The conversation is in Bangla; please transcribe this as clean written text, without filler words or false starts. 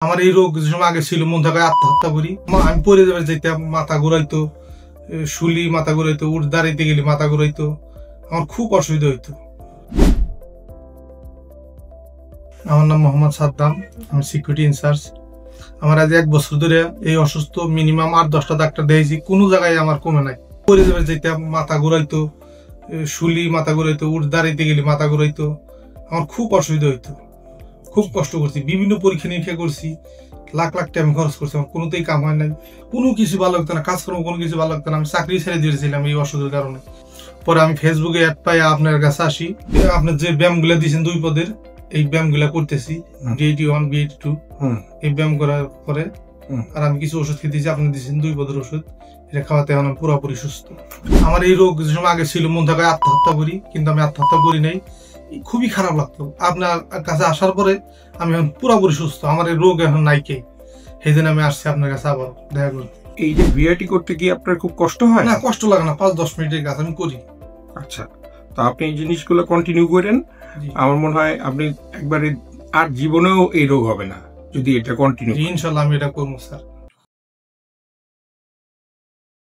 আমার এই রোগ যে সময় আগে ছিল মন থাকে আত্মহত্যা করি। আমি পড়ে যাবে যেতাম, মাথা ঘুরাইতো, শুলি মাথা ঘুরাইতো, উঠ দাঁড়াইতে গেলে মাথা ঘুরাইতো, আমার খুব অসুবিধা হইতো। আমার নাম মোহাম্মদ সাদ্দাম, আমি সিকিউরিটি ইনচার্জ। আমার আজ 1 বছর ধরে এই অসুস্থ, মিনিমাম 8-10টা ডাক্তার দেখেছি, কোনো জায়গায় আমার কমে নাই। পড়ে যাবে যেতাম, মাথা ঘুরাইতো, শুলি মাথা ঘুরাইতো, উঠ দাঁড়াইতে গেলে মাথা ঘুরাইতো, আমার খুব অসুবিধা হইতো। খুব কষ্ট করছি, বিভিন্ন পরীক্ষা নিরীক্ষা করছি, লাখ লাখ টাকা খরচ করছি, আমার কোনোতেই কাম হয় নাই। কোনো কিছু ভালো লাগতো না, কাজকর্ম কোনো কিছু ভালো লাগতো না। আমি চাকরি ছেড়ে দিয়েছিলাম এই অসুখের কারণে। পরে আমি ফেসবুকে অ্যাড পাই, আপনার কাছে আসি। আপনার যে ব্যায়ামগুলা দিয়েছেন 2 পদের, এই ব্যায়ামগুলা করতেছি, BAT1 BAT2, এই ব্যায়াম করার পরে আর আমি কিছু ওষুধ খেতেছি, আপনি দিয়েছেন 2 পদের ওষুধ, এটা খাওয়াতে এখন আমি পুরোপুরি সুস্থ। আমার এই রোগ যে সময় আগে ছিল মন থাকে আত্মহত্যা করি, কিন্তু আমি আত্মহত্যা করি নাই। খুবই খারাপ লাগতো। আপনার কাছে আসার পরে আমি এখন পুরোপুরি সুস্থ, আমার এই রোগ এখন নাই। কে সেই জন্য আমি আসছি আপনার কাছে আবার দেখা করতে। এই যে বিআরটি করতে কি আপনার খুব কষ্ট হয়? না, কষ্ট লাগে না, 5-10 মিনিটের কাজ আমি করি। আচ্ছা, তো আপনি এই জিনিসগুলো কন্টিনিউ করেন। আমার মনে হয় আপনি একবারে আর জীবনেও এই রোগ হবে না যদি এটা কন্টিনিউ। ইনশাল্লাহ আমি এটা করবো স্যার।